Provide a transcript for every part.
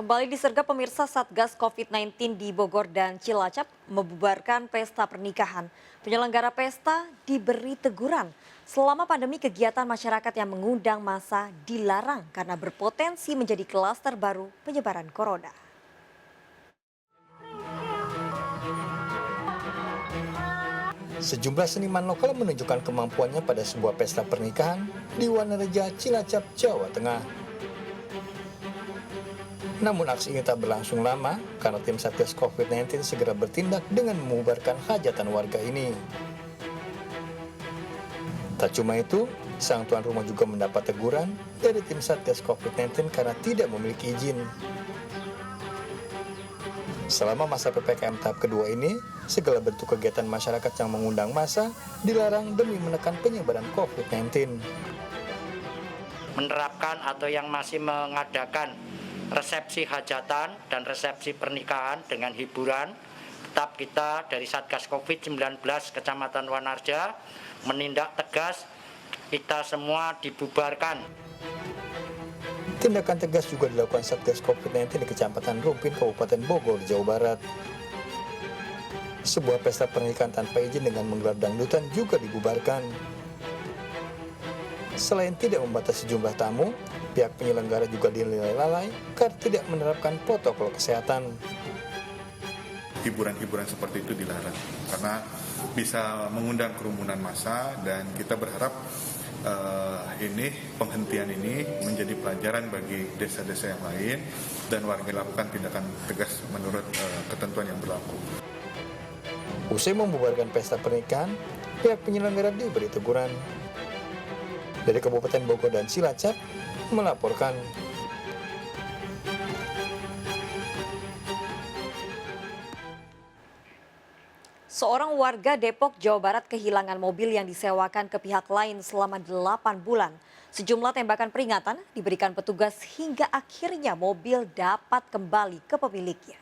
Kembali disergap pemirsa Satgas COVID-19 di Bogor dan Cilacap membubarkan pesta pernikahan. Penyelenggara pesta diberi teguran. Selama pandemi kegiatan masyarakat yang mengundang massa dilarang karena berpotensi menjadi klaster baru penyebaran corona. Sejumlah seniman lokal menunjukkan kemampuannya pada sebuah pesta pernikahan di Wanareja, Cilacap, Jawa Tengah. Namun aksi ini tak berlangsung lama karena tim Satgas COVID-19 segera bertindak dengan membubarkan hajatan warga ini. Tak cuma itu, sang tuan rumah juga mendapat teguran dari tim Satgas COVID-19 karena tidak memiliki izin. Selama masa PPKM tahap kedua ini, segala bentuk kegiatan masyarakat yang mengundang massa dilarang demi menekan penyebaran COVID-19. Menerapkan atau yang masih mengadakan resepsi hajatan dan resepsi pernikahan dengan hiburan, tetap kita dari Satgas COVID-19 Kecamatan Wanarja menindak tegas, kita semua dibubarkan. Tindakan tegas juga dilakukan Satgas COVID-19 di Kecamatan Rumpin, Kabupaten Bogor, Jawa Barat. Sebuah pesta pernikahan tanpa izin dengan menggelar dangdutan juga dibubarkan. Selain tidak membatasi jumlah tamu, pihak penyelenggara juga dinilai lalai karena tidak menerapkan protokol kesehatan. Hiburan-hiburan seperti itu dilarang karena bisa mengundang kerumunan massa, dan kita berharap penghentian ini menjadi pelajaran bagi desa-desa yang lain dan warga lakukan tindakan tegas menurut ketentuan yang berlaku. Usai membubarkan pesta pernikahan, pihak penyelenggara diberi teguran. Dari Kabupaten Bogor dan Cilacap melaporkan. Seorang warga Depok, Jawa Barat kehilangan mobil yang disewakan ke pihak lain selama 8 bulan. Sejumlah tembakan peringatan diberikan petugas hingga akhirnya mobil dapat kembali ke pemiliknya.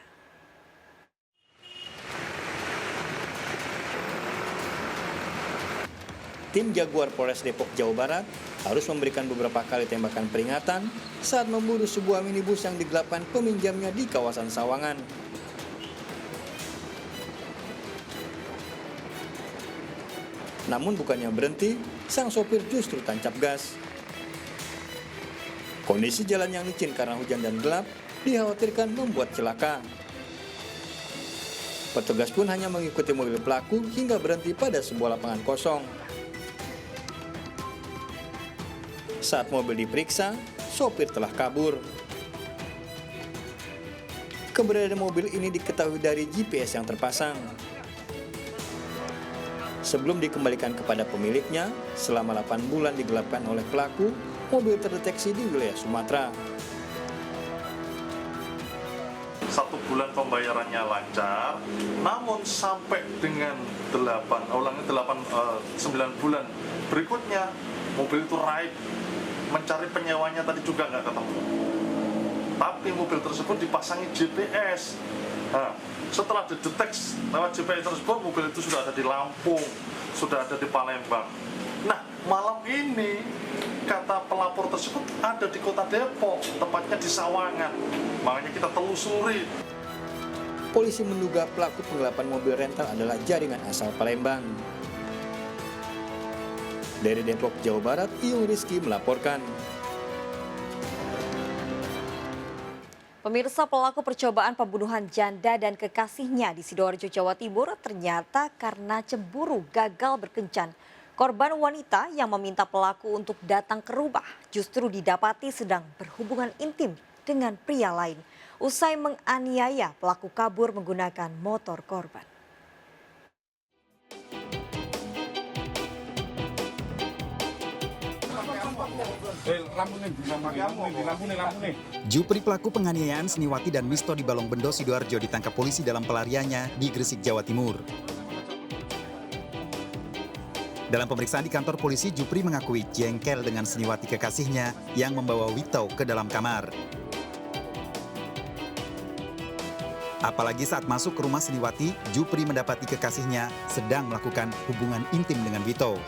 Tim Jaguar Polres Depok, Jawa Barat harus memberikan beberapa kali tembakan peringatan saat memburu sebuah minibus yang digelapkan peminjamnya di kawasan Sawangan. Namun bukannya berhenti, sang sopir justru tancap gas. Kondisi jalan yang licin karena hujan dan gelap dikhawatirkan membuat celaka. Petugas pun hanya mengikuti mobil pelaku hingga berhenti pada sebuah lapangan kosong. Saat mobil diperiksa, sopir telah kabur. Keberadaan mobil ini diketahui dari GPS yang terpasang. Sebelum dikembalikan kepada pemiliknya, selama 8 bulan digelapkan oleh pelaku, mobil terdeteksi di wilayah Sumatera. 1 bulan pembayarannya lancar, namun sampai dengan 9 bulan berikutnya, mobil itu raib. Mencari penyewanya tadi juga nggak ketemu. Tapi mobil tersebut dipasangi GPS. Nah, setelah dideteksi lewat GPS tersebut, mobil itu sudah ada di Lampung, sudah ada di Palembang. Nah, malam ini kata pelapor tersebut ada di kota Depok, tepatnya di Sawangan. Makanya kita telusuri. Polisi menduga pelaku penggelapan mobil rental adalah jaringan asal Palembang. Dari Depok, Jawa Barat, Iyung Rizky melaporkan. Pemirsa, pelaku percobaan pembunuhan janda dan kekasihnya di Sidoarjo, Jawa Timur ternyata karena cemburu gagal berkencan. Korban wanita yang meminta pelaku untuk datang ke rumah justru didapati sedang berhubungan intim dengan pria lain. Usai menganiaya, pelaku kabur menggunakan motor korban. Jupri pelaku penganiayaan Seniwati dan Misto di Balong Bendo, Sidoarjo ditangkap polisi dalam pelariannya di Gresik, Jawa Timur. Dalam pemeriksaan di kantor polisi, Jupri mengakui jengkel dengan Seniwati kekasihnya yang membawa Wito ke dalam kamar. Apalagi saat masuk ke rumah Seniwati, Jupri mendapati kekasihnya sedang melakukan hubungan intim dengan Wito.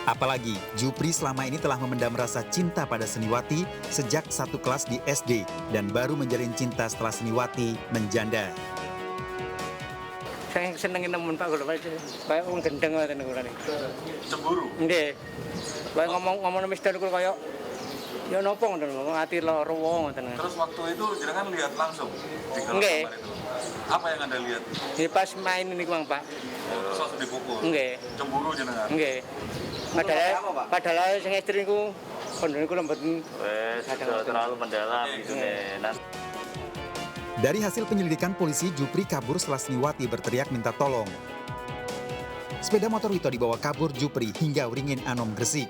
Apalagi Jupri selama ini telah memendam rasa cinta pada Seniwati sejak satu kelas di SD dan baru menjalin cinta setelah Seniwati menjanda. Saya senengin nemen Pak kalau kayak wong gendeng ngoten niku. Cemburu. Nggih. Kayak ngomong mister niku kaya ya napa ngoten lho, ati lara wong ngoten. Terus waktu itu jenengan lihat langsung di dalam Nggih. kamar itu. Apa yang Anda lihat? Ini pas main niku Bang Pak. Terus langsung dipukul. Nggih. Cemburu jenengan. Nggih. Padahal sing istri niku kondo niku lembet. Terlalu mendalam gitu nih. Dari hasil penyelidikan polisi, Jupri kabur setelah Seniwati berteriak minta tolong. Sepeda motor Wito dibawa kabur Jupri hingga Wringin Anom, Gresik.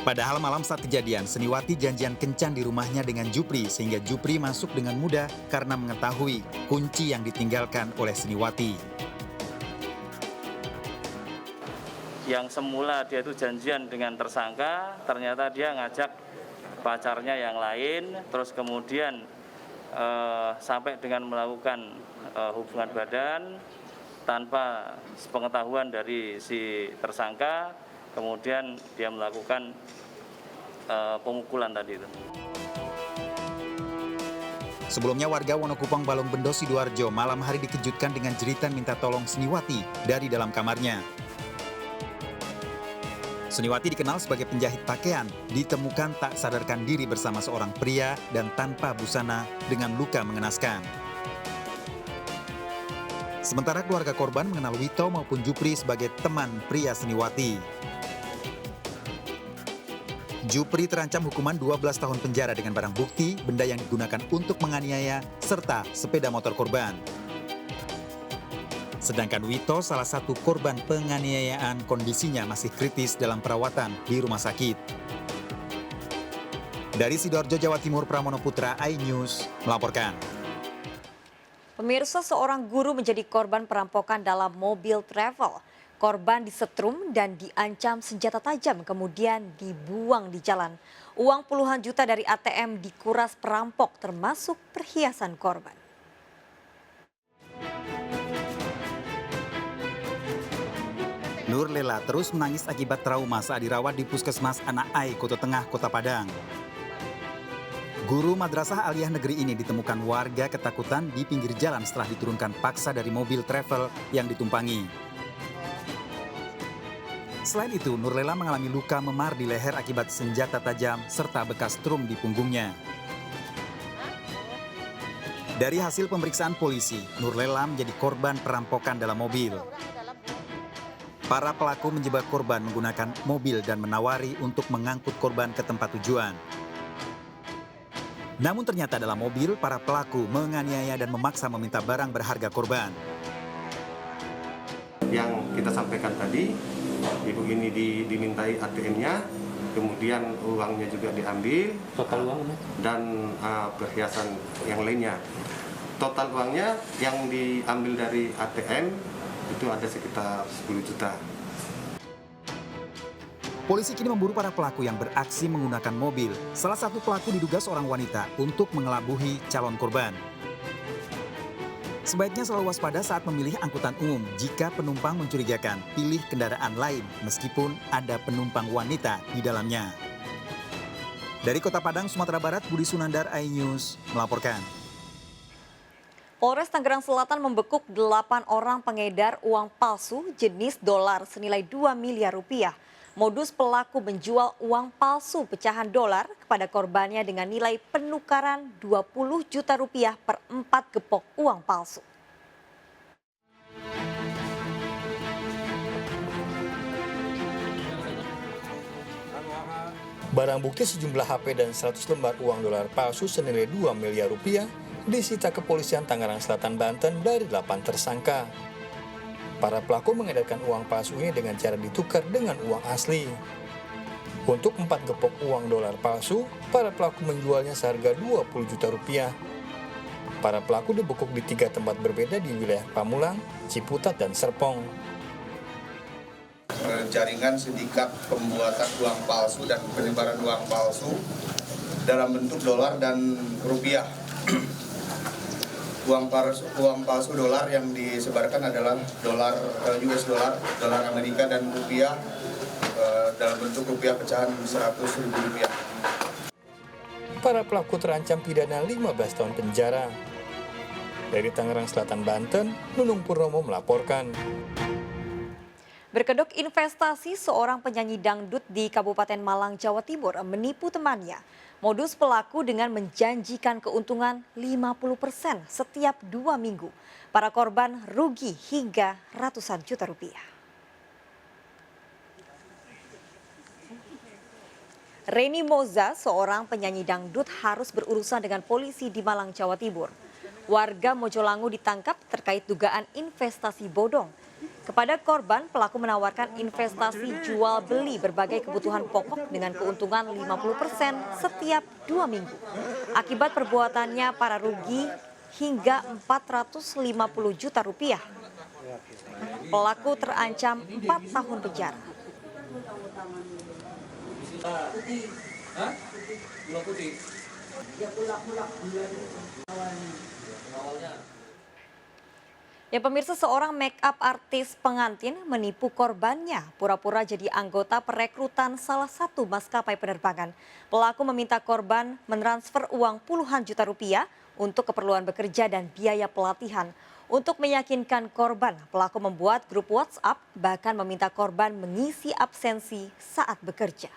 Padahal malam saat kejadian, Seniwati janjian kencan di rumahnya dengan Jupri sehingga Jupri masuk dengan mudah karena mengetahui kunci yang ditinggalkan oleh Seniwati. Yang semula dia itu janjian dengan tersangka, ternyata dia ngajak pacarnya yang lain, terus kemudian sampai dengan melakukan hubungan badan tanpa sepengetahuan dari si tersangka, kemudian dia melakukan pemukulan tadi itu. Sebelumnya warga Wonokupang Balongbendo Sidoarjo malam hari dikejutkan dengan jeritan minta tolong Seniwati dari dalam kamarnya. Seniwati dikenal sebagai penjahit pakaian, ditemukan tak sadarkan diri bersama seorang pria dan tanpa busana dengan luka mengenaskan. Sementara keluarga korban mengenal Wito maupun Jupri sebagai teman pria Seniwati. Jupri terancam hukuman 12 tahun penjara dengan barang bukti, benda yang digunakan untuk menganiaya, serta sepeda motor korban. Sedangkan Wito, salah satu korban penganiayaan, kondisinya masih kritis dalam perawatan di rumah sakit. Dari Sidoarjo, Jawa Timur, Pramono Putra, iNews melaporkan. Pemirsa, seorang guru menjadi korban perampokan dalam mobil travel. Korban disetrum dan diancam senjata tajam, kemudian dibuang di jalan. Uang puluhan juta dari ATM dikuras perampok, termasuk perhiasan korban. Nur Lela terus menangis akibat trauma saat dirawat di Puskesmas Anak Ai, Kota Tengah, Kota Padang. Guru Madrasah Aliyah Negeri ini ditemukan warga ketakutan di pinggir jalan setelah diturunkan paksa dari mobil travel yang ditumpangi. Selain itu, Nur Lela mengalami luka memar di leher akibat senjata tajam serta bekas strum di punggungnya. Dari hasil pemeriksaan polisi, Nur Lela menjadi korban perampokan dalam mobil. Para pelaku menjebak korban menggunakan mobil dan menawari untuk mengangkut korban ke tempat tujuan. Namun ternyata dalam mobil, para pelaku menganiaya dan memaksa meminta barang berharga korban. Yang kita sampaikan tadi, ibu ini dimintai ATM-nya, kemudian uangnya juga diambil, Total uangnya? dan perhiasan yang lainnya. Total uangnya yang diambil dari ATM itu ada sekitar 10 juta. Polisi kini memburu para pelaku yang beraksi menggunakan mobil. Salah satu pelaku diduga seorang wanita untuk mengelabuhi calon korban. Sebaiknya selalu waspada saat memilih angkutan umum. Jika penumpang mencurigakan, pilih kendaraan lain meskipun ada penumpang wanita di dalamnya. Dari Kota Padang, Sumatera Barat, Budi Sunandar, iNews melaporkan. Polres Tangerang Selatan membekuk 8 orang pengedar uang palsu jenis dolar senilai 2 miliar rupiah. Modus pelaku menjual uang palsu pecahan dolar kepada korbannya dengan nilai penukaran 20 juta rupiah per 4 gepok uang palsu. Barang bukti sejumlah HP dan 100 lembar uang dolar palsu senilai 2 miliar rupiah disita kepolisian Tangerang Selatan, Banten dari 8 tersangka. Para pelaku mengedarkan uang palsu ini dengan cara ditukar dengan uang asli. Untuk 4 gepok uang dolar palsu, para pelaku menjualnya seharga 20 juta rupiah. Para pelaku dibekuk di 3 tempat berbeda di wilayah Pamulang, Ciputat, dan Serpong. Jaringan sindikat pembuatan uang palsu dan penyebaran uang palsu dalam bentuk dolar dan rupiah. Uang palsu dolar yang disebarkan adalah dolar US dollar, dolar Amerika, dan rupiah dalam bentuk rupiah pecahan Rp100.000. Para pelaku terancam pidana 15 tahun penjara. Dari Tangerang Selatan, Banten, Nunung Purnomo melaporkan. Berkedok investasi, seorang penyanyi dangdut di Kabupaten Malang, Jawa Timur menipu temannya. Modus pelaku dengan menjanjikan keuntungan 50% setiap 2 minggu. Para korban rugi hingga ratusan juta rupiah. Reni Moza, seorang penyanyi dangdut, harus berurusan dengan polisi di Malang, Jawa Timur. Warga Mojolangu ditangkap terkait dugaan investasi bodong. Kepada korban, pelaku menawarkan investasi jual beli berbagai kebutuhan pokok dengan keuntungan 50% setiap 2 minggu. Akibat perbuatannya, para rugi hingga 450 juta rupiah. Pelaku terancam 4 tahun penjara. Ya pemirsa, seorang make up artis pengantin menipu korbannya pura-pura jadi anggota perekrutan salah satu maskapai penerbangan. Pelaku meminta korban mentransfer uang puluhan juta rupiah untuk keperluan bekerja dan biaya pelatihan. Untuk meyakinkan korban, pelaku membuat grup WhatsApp, bahkan meminta korban mengisi absensi saat bekerja.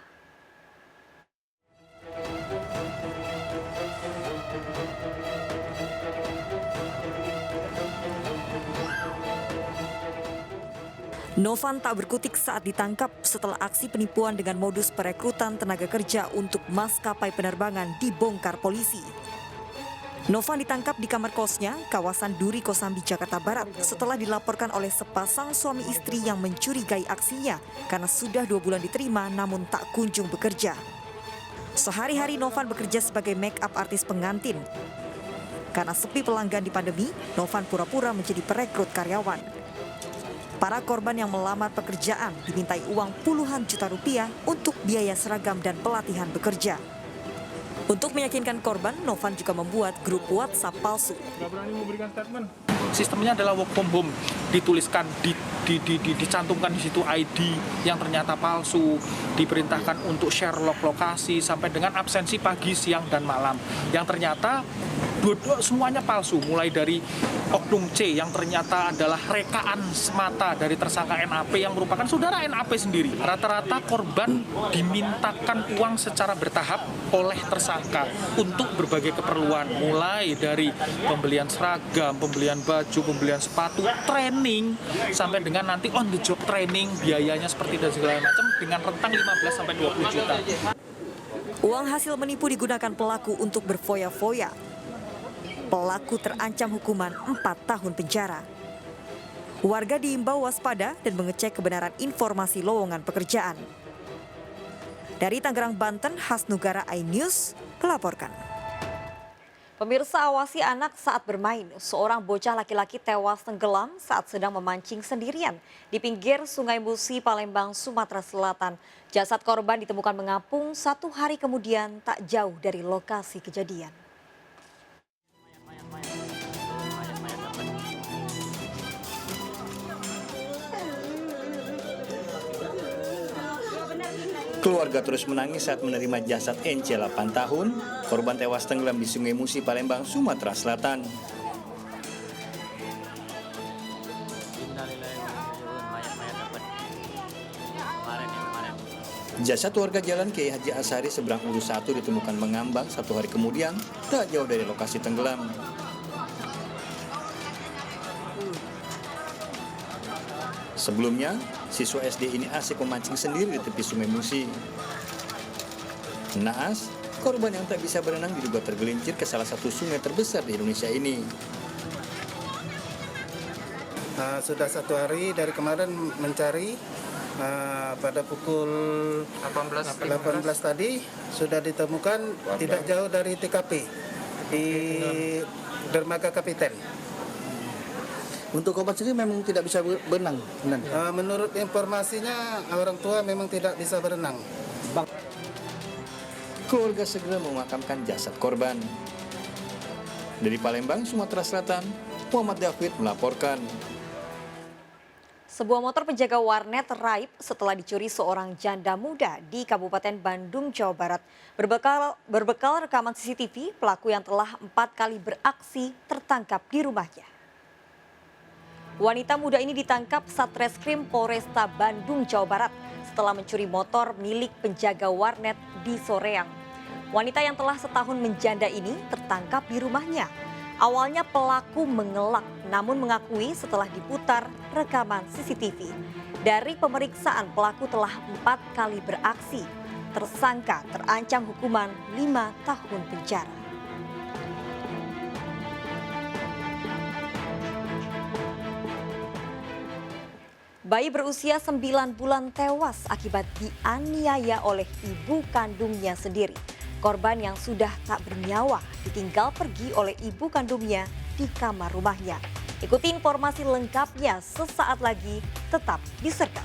Novan tak berkutik saat ditangkap setelah aksi penipuan dengan modus perekrutan tenaga kerja untuk maskapai penerbangan dibongkar polisi. Novan ditangkap di kamar kosnya, kawasan Duri Kosambi, Jakarta Barat, setelah dilaporkan oleh sepasang suami istri yang mencurigai aksinya karena sudah 2 bulan diterima namun tak kunjung bekerja. Sehari-hari Novan bekerja sebagai make up artis pengantin. Karena sepi pelanggan di pandemi, Novan pura-pura menjadi perekrut karyawan. Para korban yang melamar pekerjaan dimintai uang puluhan juta rupiah untuk biaya seragam dan pelatihan bekerja. Untuk meyakinkan korban, Novan juga membuat grup WhatsApp palsu. Nggak berani memberikan statement. Sistemnya adalah work from home, dituliskan, dicantumkan di situ ID yang ternyata palsu, diperintahkan untuk share lokasi sampai dengan absensi pagi, siang, dan malam. Yang ternyata semuanya palsu, mulai dari oknum C yang ternyata adalah rekaan semata dari tersangka NAP yang merupakan saudara NAP sendiri. Rata-rata korban dimintakan uang secara bertahap oleh tersangka untuk berbagai keperluan, mulai dari pembelian seragam, pembelian baju, pembelian sepatu, training, sampai dengan nanti on the job training, biayanya seperti dan segala macam dengan rentang 15 sampai 20 juta. Uang hasil menipu digunakan pelaku untuk berfoya-foya. Pelaku terancam hukuman 4 tahun penjara. Warga diimbau waspada dan mengecek kebenaran informasi lowongan pekerjaan. Dari Tangerang, Banten, Hasnugara iNews melaporkan. Pemirsa, awasi anak saat bermain. Seorang bocah laki-laki tewas tenggelam saat sedang memancing sendirian di pinggir Sungai Musi, Palembang, Sumatera Selatan. Jasad korban ditemukan mengapung 1 hari kemudian tak jauh dari lokasi kejadian. Keluarga terus menangis saat menerima jasad NC 8 tahun, korban tewas tenggelam di Sungai Musi, Palembang, Sumatera Selatan. Jasad warga Jalan Kiai Haji Asari seberang Urus 1 ditemukan mengambang 1 hari kemudian, tak jauh dari lokasi tenggelam. Sebelumnya, siswa SD ini asik memancing sendiri di tepi Sungai Musi. Naas, korban yang tak bisa berenang diduga tergelincir ke salah satu sungai terbesar di Indonesia ini. Sudah 1 hari dari kemarin mencari, pada pukul 18 tadi sudah ditemukan tidak jauh dari TKP di Dermaga Kapiten. Untuk korban sendiri memang tidak bisa berenang? Menurut informasinya orang tua memang tidak bisa berenang. Keluarga segera memakamkan jasad korban. Dari Palembang, Sumatera Selatan, Muhammad David melaporkan. Sebuah motor penjaga warnet raib setelah dicuri seorang janda muda di Kabupaten Bandung, Jawa Barat. Berbekal rekaman CCTV, pelaku yang telah 4 kali beraksi tertangkap di rumahnya. Wanita muda ini ditangkap Satreskrim Polresta Bandung, Jawa Barat setelah mencuri motor milik penjaga warnet di Soreang. Wanita yang telah setahun menjanda ini tertangkap di rumahnya. Awalnya pelaku mengelak, namun mengakui setelah diputar rekaman CCTV. Dari pemeriksaan, pelaku telah 4 kali beraksi. Tersangka terancam hukuman 5 tahun penjara. Bayi berusia 9 bulan tewas akibat dianiaya oleh ibu kandungnya sendiri. Korban yang sudah tak bernyawa ditinggal pergi oleh ibu kandungnya di kamar rumahnya. Ikuti informasi lengkapnya sesaat lagi, tetap di Serkap.